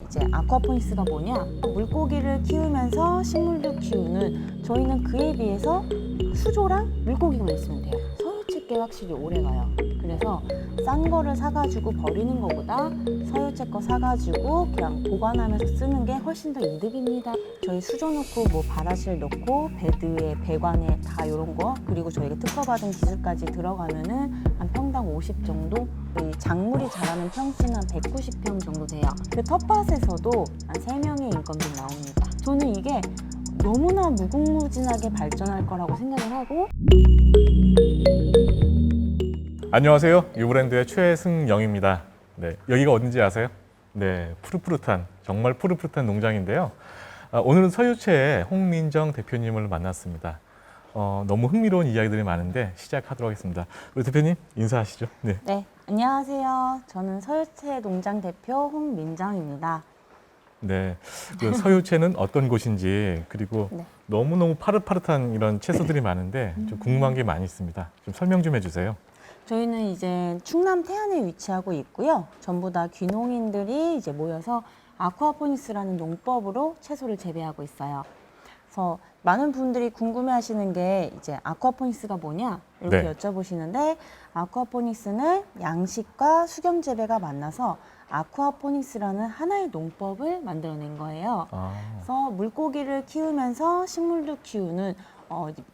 이제 아쿠아포닉스가 뭐냐? 물고기를 키우면서 식물도 키우는, 저희는 그에 비해서 수조랑 물고기만 있으면 돼요. 서유채께 확실히 오래 가요. 그래서 싼 거를 사가지고 버리는 것보다 서유채 거 사가지고 그냥 보관하면서 쓰는 게 훨씬 더 이득입니다. 저희 수조 넣고 뭐 발화실 넣고 베드에 배관에 다 이런 거, 그리고 저희가 특허받은 기술까지 들어가면은 한 평당 50 정도, 이 작물이 자라는 평수는 한 190평 정도 돼요. 그 텃밭에서도 한 3명의 인건비 나옵니다. 저는 이게 너무나 무궁무진하게 발전할 거라고 생각을 하고. 안녕하세요. 유브랜드의 최승영입니다. 네, 여기가 어딘지 아세요? 네, 푸릇푸릇한, 정말 푸릇푸릇한 농장인데요. 오늘은 서유채의 홍민정 대표님을 만났습니다. 너무 흥미로운 이야기들이 많은데 시작하도록 하겠습니다. 우리 대표님 인사하시죠. 네. 네, 안녕하세요. 저는 서유채 농장 대표 홍민정입니다. 네, 그 서유채는 어떤 곳인지, 그리고 네. 너무너무 파릇파릇한 이런 채소들이 많은데 좀 궁금한 게 많이 있습니다. 좀 설명 좀 해주세요. 저희는 이제 충남 태안에 위치하고 있고요. 전부 다 귀농인들이 이제 모여서 아쿠아포닉스라는 농법으로 채소를 재배하고 있어요. 그래서 많은 분들이 궁금해하시는 게 이제 아쿠아포닉스가 뭐냐 이렇게 네. 여쭤보시는데, 아쿠아포닉스는 양식과 수경 재배가 만나서 아쿠아포닉스라는 하나의 농법을 만들어낸 거예요. 그래서 물고기를 키우면서 식물도 키우는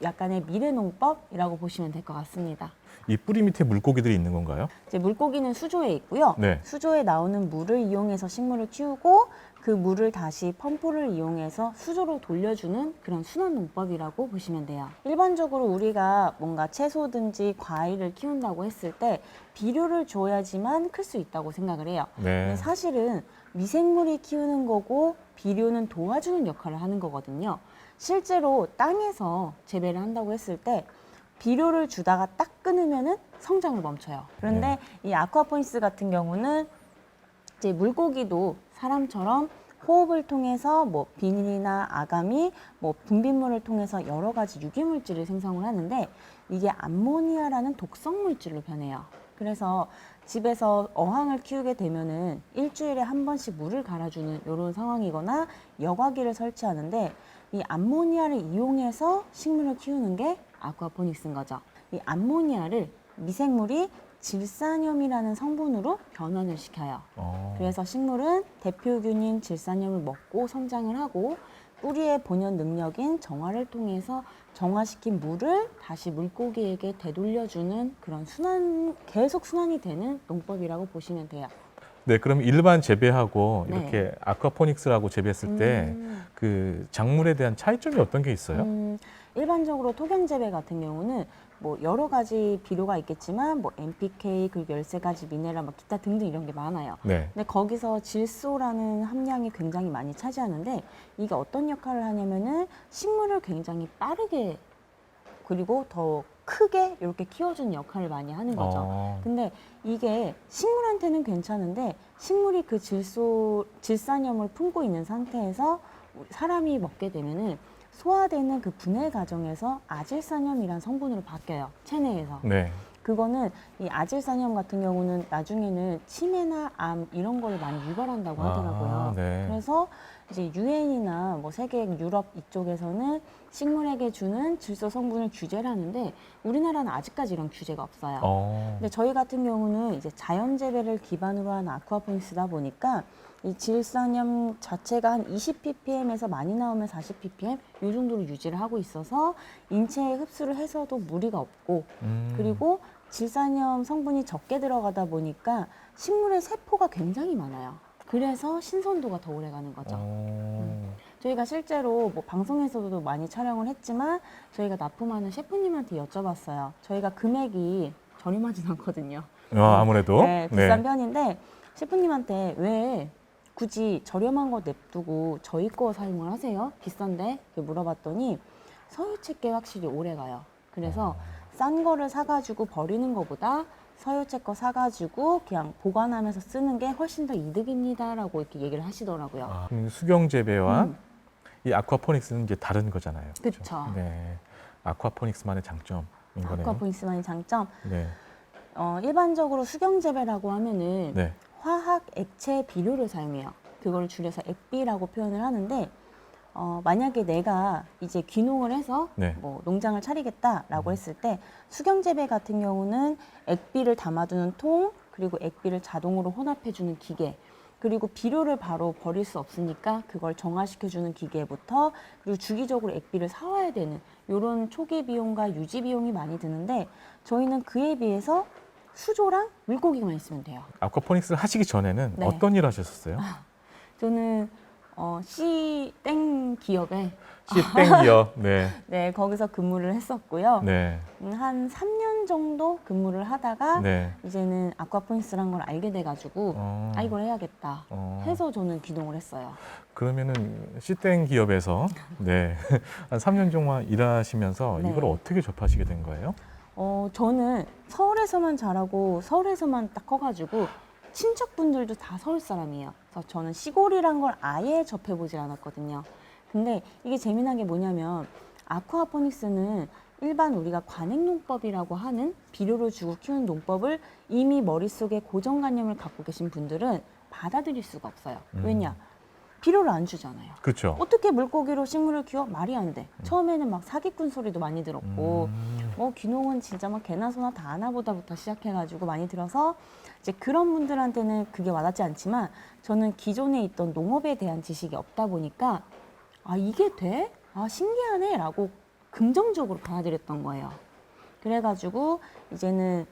약간의 미래 농법이라고 보시면 될 것 같습니다. 이 뿌리 밑에 물고기들이 있는 건가요? 이제 물고기는 수조에 있고요. 네. 수조에 나오는 물을 이용해서 식물을 키우고 그 물을 다시 펌프를 이용해서 수조로 돌려주는 그런 순환 농법이라고 보시면 돼요. 일반적으로 우리가 뭔가 채소든지 과일을 키운다고 했을 때 비료를 줘야지만 클 수 있다고 생각을 해요. 네. 근데 사실은 미생물이 키우는 거고 비료는 도와주는 역할을 하는 거거든요. 실제로 땅에서 재배를 한다고 했을 때 비료를 주다가 딱 끊으면은 성장을 멈춰요. 그런데 이 아쿠아포닉스 같은 경우는 이제 물고기도 사람처럼 호흡을 통해서 뭐 비닐이나 아가미, 뭐 분비물을 통해서 여러 가지 유기물질을 생성을 하는데, 이게 암모니아라는 독성 물질로 변해요. 그래서 집에서 어항을 키우게 되면은 일주일에 한 번씩 물을 갈아주는 이런 상황이거나 여과기를 설치하는데, 이 암모니아를 이용해서 식물을 키우는 게 아쿠아포닉스인 거죠. 이 암모니아를 미생물이 질산염이라는 성분으로 변환을 시켜요. 그래서 식물은 대표균인 질산염을 먹고 성장을 하고, 뿌리의 본연 능력인 정화를 통해서 정화시킨 물을 다시 물고기에게 되돌려주는 그런 계속 순환이 되는 농법이라고 보시면 돼요. 네, 그럼 일반 재배하고 네. 이렇게 아쿠아포닉스라고 재배했을 때 그 작물에 대한 차이점이 어떤 게 있어요? 일반적으로 토경 재배 같은 경우는 뭐 여러 가지 비료가 있겠지만 뭐 NPK, 그리고 13가지 미네랄, 뭐 기타 등등 이런 게 많아요. 네. 근데 거기서 질소라는 함량이 굉장히 많이 차지하는데, 이게 어떤 역할을 하냐면은 식물을 굉장히 빠르게 그리고 더 크게 이렇게 키워주는 역할을 많이 하는 거죠. 근데 이게 식물한테는 괜찮은데, 식물이 그 질산염을 품고 있는 상태에서 사람이 먹게 되면은 소화되는 그 분해 과정에서 아질산염이란 성분으로 바뀌어요, 체내에서. 네. 그거는 이 아질산염 같은 경우는 나중에는 치매나 암 이런 거를 많이 유발한다고 하더라고요. 네. 그래서 이제 유엔이나 뭐 세계 유럽 이쪽에서는 식물에게 주는 질소 성분을 규제를 하는데, 우리나라는 아직까지 이런 규제가 없어요. 근데 저희 같은 경우는 이제 자연 재배를 기반으로 한 아쿠아포닉스다 보니까 이 질산염 자체가 한 20ppm에서 많이 나오면 40ppm 이 정도로 유지를 하고 있어서 인체에 흡수를 해서도 무리가 없고, 그리고 질산염 성분이 적게 들어가다 보니까 식물의 세포가 굉장히 많아요. 그래서 신선도가 더 오래 가는 거죠. 저희가 실제로 뭐 방송에서도 많이 촬영을 했지만 저희가 납품하는 셰프님한테 여쭤봤어요. 저희가 금액이 저렴하진 않거든요. 아무래도 네, 비싼 편인데 셰프님한테 왜 굳이 저렴한 거 냅두고 저희 거 사용을 하세요? 비싼데? 이렇게 물어봤더니 서유채께 확실히 오래 가요. 그래서 싼 거를 사가지고 버리는 것보다 서유채 거 사가지고 그냥 보관하면서 쓰는 게 훨씬 더 이득입니다라고 이렇게 얘기를 하시더라고요. 수경 재배와 이 아쿠아포닉스는 이제 다른 거잖아요. 그쵸. 네. 아쿠아포닉스만의 장점인 거네요. 아쿠아포닉스만의 장점. 네. 일반적으로 수경 재배라고 하면은 네. 화학 액체 비료를 사용해요. 그걸 줄여서 액비라고 표현을 하는데 만약에 내가 이제 귀농을 해서 네. 뭐 농장을 차리겠다라고 했을 때 수경재배 같은 경우는 액비를 담아두는 통, 그리고 액비를 자동으로 혼합해주는 기계, 그리고 비료를 바로 버릴 수 없으니까 그걸 정화시켜주는 기계부터, 그리고 주기적으로 액비를 사와야 되는 이런 초기 비용과 유지 비용이 많이 드는데, 저희는 그에 비해서 수조랑 물고기만 있으면 돼요. 아쿠아포닉스를 하시기 전에는 네. 어떤 일 하셨어요? 저는 C땡 기업에 C땡 기업. 네. 네, 거기서 근무를 했었고요. 네. 한 3년 정도 근무를 하다가 네. 이제는 아쿠아포닉스라는 걸 알게 돼가지고 이걸 해야겠다 해서 저는 귀농을 했어요. 그러면은 C땡 기업에서 네. 한 3년 동안 일하시면서 네. 이걸 어떻게 접하시게 된 거예요? 저는 서울에서만 자라고 서울에서만 딱 커가지고 친척분들도 다 서울 사람이에요. 그래서 저는 시골이란 걸 아예 접해보질 않았거든요. 근데 이게 재미난 게 뭐냐면 아쿠아포닉스는 일반 우리가 관행농법이라고 하는 비료를 주고 키우는 농법을 이미 머릿속에 고정관념을 갖고 계신 분들은 받아들일 수가 없어요. 왜냐? 비료를 안 주잖아요. 그렇죠. 어떻게 물고기로 식물을 키워? 말이 안 돼. 처음에는 막 사기꾼 소리도 많이 들었고, 뭐 귀농은 진짜 막 개나 소나 다 아나보다부터 시작해가지고 많이 들어서 이제 그런 분들한테는 그게 와닿지 않지만, 저는 기존에 있던 농업에 대한 지식이 없다 보니까 아 이게 돼? 아 신기하네 라고 긍정적으로 받아들였던 거예요. 그래가지고 이제는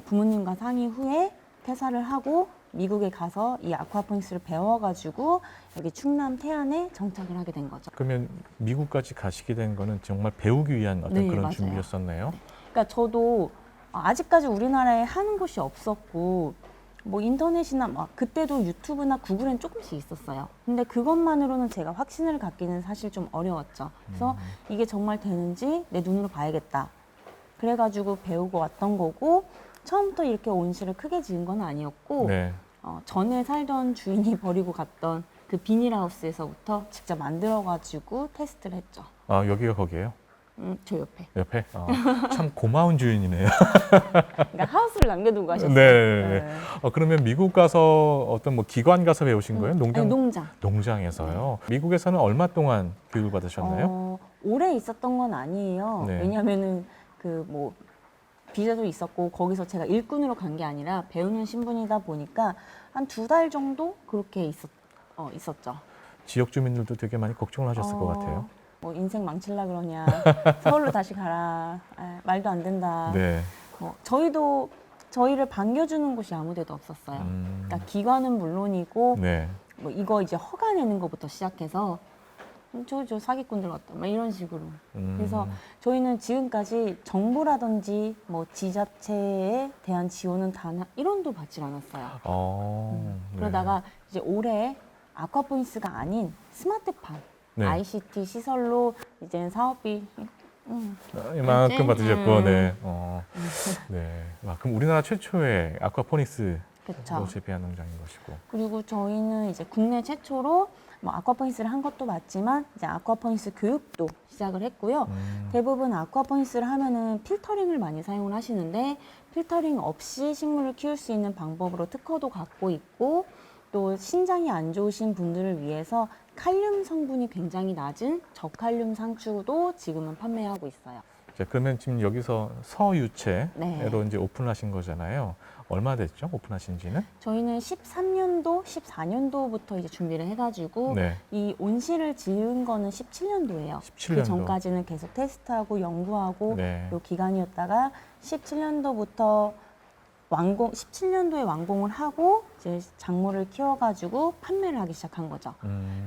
부모님과 상의 후에 퇴사를 하고 미국에 가서 이 아쿠아포닉스를 배워가지고 여기 충남 태안에 정착을 하게 된 거죠. 그러면 미국까지 가시게 된 거는 정말 배우기 위한 어떤 네, 그런 맞아요. 준비였었네요. 그러니까 저도 아직까지 우리나라에 하는 곳이 없었고, 뭐 인터넷이나 막 그때도 유튜브나 구글엔 조금씩 있었어요. 근데 그것만으로는 제가 확신을 갖기는 사실 좀 어려웠죠. 그래서 이게 정말 되는지 내 눈으로 봐야겠다. 그래가지고 배우고 왔던 거고, 처음부터 이렇게 온실을 크게 지은 건 아니었고, 네. 전에 살던 주인이 버리고 갔던 그 비닐하우스에서부터 직접 만들어가지고 테스트를 했죠. 아, 여기가 거기예요? 저 옆에. 옆에? 참 고마운 주인이네요. 그러니까 하우스를 남겨두고 가셨어요. 네. 그러면 미국 가서 어떤 뭐 기관 가서 배우신 거예요? 농장? 아니, 농장. 농장에서요. 미국에서는 얼마 동안 교육을 받으셨나요? 오래 있었던 건 아니에요. 네. 왜냐면은 그 뭐 비자도 있었고, 거기서 제가 일꾼으로 간 게 아니라 배우는 신분이다 보니까 한 2달 정도 그렇게 있었죠. 지역 주민들도 되게 많이 걱정을 하셨을 것 같아요. 뭐 인생 망칠라 그러냐, 서울로 다시 가라, 말도 안 된다. 네. 저희를 반겨주는 곳이 아무데도 없었어요. 그러니까 기관은 물론이고, 네. 뭐 이거 이제 허가 내는 것부터 시작해서 저 사기꾼들 같다, 막 이런 식으로. 그래서 저희는 지금까지 정부라든지 뭐 지자체에 대한 지원은 단 1원도 받질 않았어요. 네. 그러다가 이제 올해 아쿠아포닉스가 아닌 스마트팜, 네. ICT 시설로 이제 사업비 이만큼 그치? 받으셨고, 네. 네. 그럼 우리나라 최초의 아쿠아포닉스로 그렇죠. 재배한 농장인 것이고. 그리고 저희는 이제 국내 최초로 뭐 아쿠아포닉스를 한 것도 맞지만 이제 아쿠아포닉스 교육도 시작을 했고요. 대부분 아쿠아포닉스를 하면은 필터링을 많이 사용을 하시는데, 필터링 없이 식물을 키울 수 있는 방법으로 특허도 갖고 있고, 또 신장이 안 좋으신 분들을 위해서 칼륨 성분이 굉장히 낮은 저칼륨 상추도 지금은 판매하고 있어요. 자, 그러면 지금 여기서 서유채로 네. 이제 오픈하신 거잖아요. 얼마 됐죠? 오픈하신 지는? 저희는 13년도, 14년도부터 이제 준비를 해가지고 네. 이 온실을 지은 거는 17년도예요. 17년도. 그 전까지는 계속 테스트하고 연구하고 네. 요 기간이었다가 17년도부터 17년도에 완공을 하고 이제 작물을 키워가지고 판매를 하기 시작한 거죠.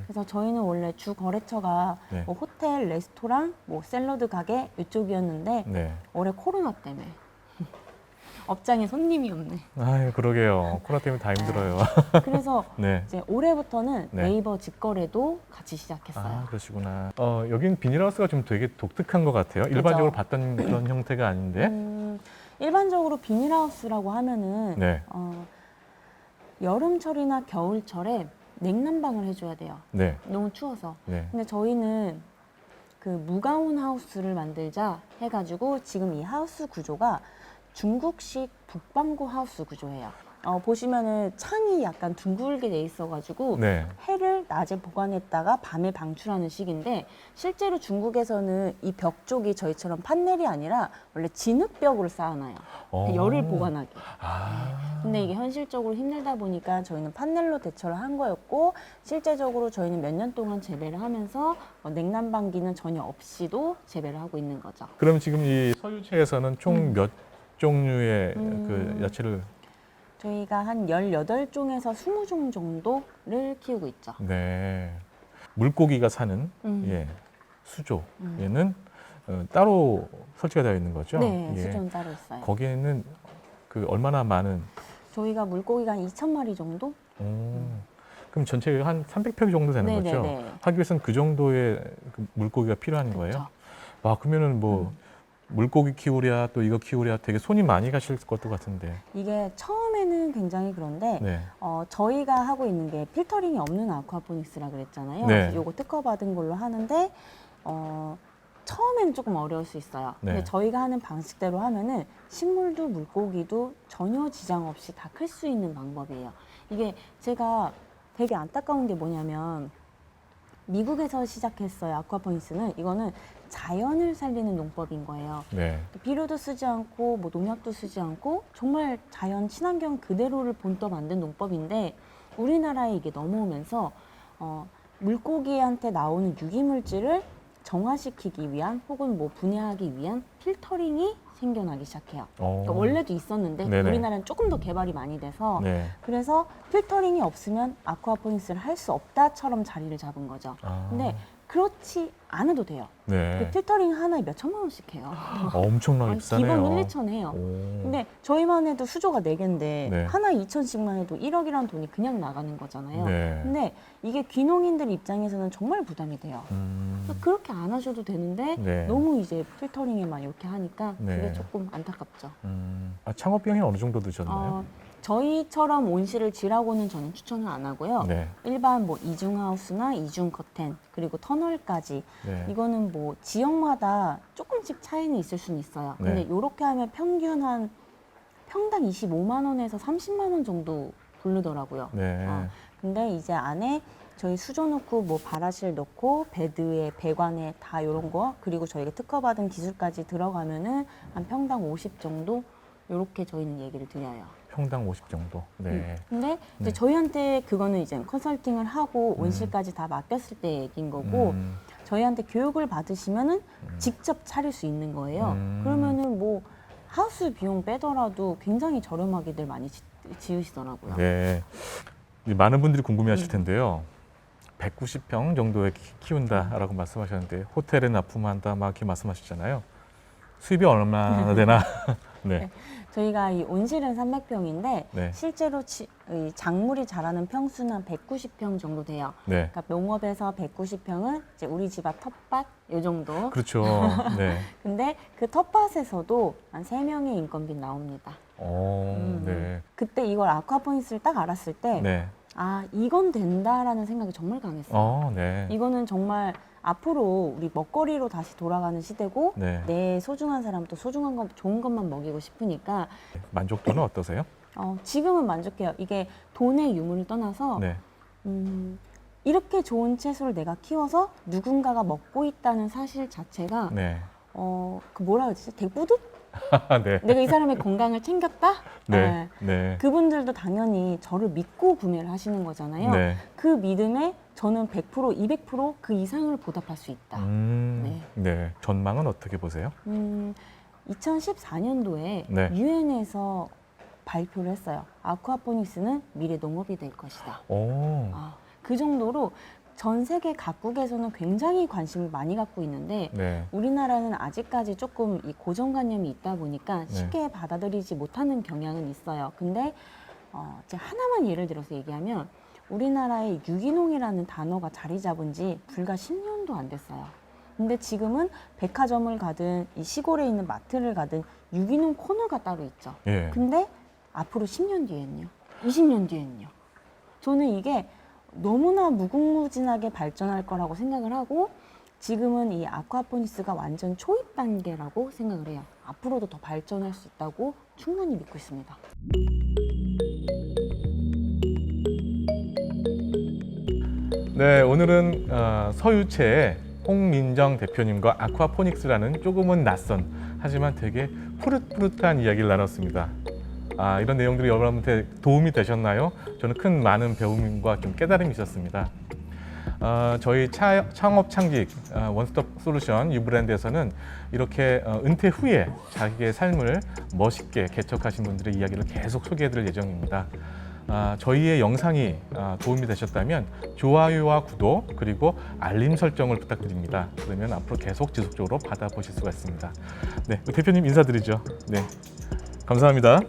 그래서 저희는 원래 주 거래처가 네. 뭐 호텔, 레스토랑, 뭐 샐러드 가게 이쪽이었는데 네. 올해 코로나 때문에 업장에 손님이 없네. 아유, 그러게요. 코로나 때문에 다 힘들어요. 그래서 네. 이제 올해부터는 네. 네이버 직거래도 같이 시작했어요. 아, 그러시구나. 여긴 비닐하우스가 좀 되게 독특한 것 같아요. 일반적으로 봤던 그런 형태가 아닌데. 일반적으로 비닐하우스라고 하면은 네. 여름철이나 겨울철에 냉난방을 해줘야 돼요. 네. 너무 추워서. 네. 근데 저희는 그 무가온 하우스를 만들자 해가지고 지금 이 하우스 구조가 중국식 북방구 하우스 구조예요. 보시면은 창이 약간 둥글게 돼 있어가지고 네. 해를 낮에 보관했다가 밤에 방출하는 식인데 실제로 중국에서는 이 벽 쪽이 저희처럼 판넬이 아니라 원래 진흙벽으로 쌓아놔요. 열을 보관하게. 아. 근데 이게 현실적으로 힘들다 보니까 저희는 판넬로 대처를 한 거였고 실제적으로 저희는 몇 년 동안 재배를 하면서 냉난방기는 전혀 없이도 재배를 하고 있는 거죠. 그럼 지금 이 서유채에서는 총 몇 종류의 그 야채를 저희가 한 18종에서 20종 정도를 키우고 있죠. 네. 물고기가 사는 음. 예. 수조에는 따로 설치가 되어 있는 거죠? 네, 예. 수조는 따로 있어요. 거기에는 그 얼마나 많은 저희가 물고기가 한 2,000마리 정도? 그럼 전체 한 300평 정도 되는 네네네. 거죠? 하기 위해서는 그 정도의 그 물고기가 필요한 거예요? 그렇죠. 와, 그러면은 뭐 물고기 키우랴 또 이거 키우랴 되게 손이 많이 가실 것도 같은데. 이게 처음에는 굉장히 그런데 네. 저희가 하고 있는 게 필터링이 없는 아쿠아포닉스라 그랬잖아요. 네. 그래서 요거 특허받은 걸로 하는데 처음에는 조금 어려울 수 있어요. 네. 근데 저희가 하는 방식대로 하면은 식물도 물고기도 전혀 지장 없이 다 클 수 있는 방법이에요. 이게 제가 되게 안타까운 게 뭐냐면 미국에서 시작했어요. 아쿠아포닉스는 이거는 자연을 살리는 농법인 거예요. 네. 비료도 쓰지 않고 뭐 농약도 쓰지 않고 정말 자연 친환경 그대로를 본떠 만든 농법인데 우리나라에 이게 넘어오면서 물고기한테 나오는 유기물질을 정화시키기 위한 혹은 뭐 분해하기 위한 필터링이 생겨나기 시작해요. 그러니까 원래도 있었는데 네네. 우리나라는 조금 더 개발이 많이 돼서 네. 그래서 필터링이 없으면 아쿠아포닉스를 할 수 없다처럼 자리를 잡은 거죠. 아. 근데 그렇지 않아도 돼요. 네. 그 필터링 하나에 몇 천만 원씩 해요. 엄청나게 아니, 비싸네요. 기본 1, 2천 해요. 오. 근데 저희만 해도 수조가 4개인데 네. 하나 2천씩만 해도 1억이라는 돈이 그냥 나가는 거잖아요. 네. 근데 이게 귀농인들 입장에서는 정말 부담이 돼요. 음. 그래서 그렇게 안 하셔도 되는데 네. 너무 이제 필터링에만 이렇게 하니까 네. 그게 조금 안타깝죠. 창업 비용이 어느 정도 드셨나요? 저희처럼 온실을 지라고는 저는 추천을 안 하고요. 네. 일반 뭐 이중 하우스나 이중 커튼 그리고 터널까지 네. 이거는 뭐 지역마다 조금씩 차이는 있을 수는 있어요. 네. 근데 이렇게 하면 평균 한 평당 25만 원에서 30만 원 정도 부르더라고요. 네. 근데 이제 안에 저희 수조 넣고 뭐 발화실 넣고 베드에 배관에 다 이런 거 그리고 저희가 특허받은 기술까지 들어가면은 한 평당 50 정도 이렇게 저희는 얘기를 드려요. 평당 50 정도. 네. 근데 이제 네. 저희한테 그거는 이제 컨설팅을 하고 온실까지 다 맡겼을 때 얘기인 거고 저희한테 교육을 받으시면은 직접 차릴 수 있는 거예요. 그러면은 뭐 하우스 비용 빼더라도 굉장히 저렴하게들 많이 지으시더라고요. 네. 이제 많은 분들이 궁금해하실 텐데요. 190평 정도에 키운다라고 말씀하셨는데 호텔에 납품한다 막 이렇게 말씀하셨잖아요. 수입이 얼마나 되나? 네. 저희가 이 온실은 300평인데 네. 실제로 이 작물이 자라는 평수는 한 190평 정도 돼요. 네. 그러니까 농업에서 190평은 이제 우리 집 앞 텃밭 요 정도. 그렇죠. 네. 근데 그 텃밭에서도 한 3명의 인건비 나옵니다. 네. 그때 이걸 아쿠아포닉스를 딱 알았을 때 네. 아, 이건 된다라는 생각이 정말 강했어요. 네. 이거는 정말 앞으로 우리 먹거리로 다시 돌아가는 시대고 네. 내 소중한 사람도 소중한 것, 좋은 것만 먹이고 싶으니까 만족도는 어떠세요? 지금은 만족해요. 이게 돈의 유무를 떠나서 네. 이렇게 좋은 채소를 내가 키워서 누군가가 먹고 있다는 사실 자체가 네. 그 뭐라 그러지? 되게 뿌듯? 네. 내가 이 사람의 건강을 챙겼다? 네. 네. 그분들도 당연히 저를 믿고 구매를 하시는 거잖아요. 네. 그 믿음에 저는 100%, 200%그 이상을 보답할 수 있다. 네. 네. 전망은 어떻게 보세요? 2014년도에 네. 유엔에서 발표를 했어요. 아쿠아포닉스는 미래 농업이 될 것이다. 그 정도로 전 세계 각국에서는 굉장히 관심을 많이 갖고 있는데 네. 우리나라는 아직까지 조금 이 고정관념이 있다 보니까 쉽게 받아들이지 못하는 경향은 있어요. 근데 이제 하나만 예를 들어서 얘기하면 우리나라에 유기농이라는 단어가 자리 잡은 지 불과 10년도 안 됐어요. 근데 지금은 백화점을 가든 이 시골에 있는 마트를 가든 유기농 코너가 따로 있죠. 예. 근데 앞으로 10년 뒤엔요? 20년 뒤엔요? 저는 이게 너무나 무궁무진하게 발전할 거라고 생각을 하고 지금은 이 아쿠아포닉스가 완전 초입 단계라고 생각을 해요. 앞으로도 더 발전할 수 있다고 충분히 믿고 있습니다. 네, 오늘은 서유채의 홍민정 대표님과 아쿠아포닉스라는 조금은 낯선 하지만 되게 푸릇푸릇한 이야기를 나눴습니다. 이런 내용들이 여러분한테 도움이 되셨나요? 저는 많은 배움과 좀 깨달음이 있었습니다. 저희 창업 창직 원스톱 솔루션 유브랜드에서는 이렇게 은퇴 후에 자기의 삶을 멋있게 개척하신 분들의 이야기를 계속 소개해드릴 예정입니다. 저희의 영상이 도움이 되셨다면 좋아요와 구독 그리고 알림 설정을 부탁드립니다. 그러면 앞으로 계속 지속적으로 받아보실 수가 있습니다. 네, 대표님 인사드리죠. 네, 감사합니다.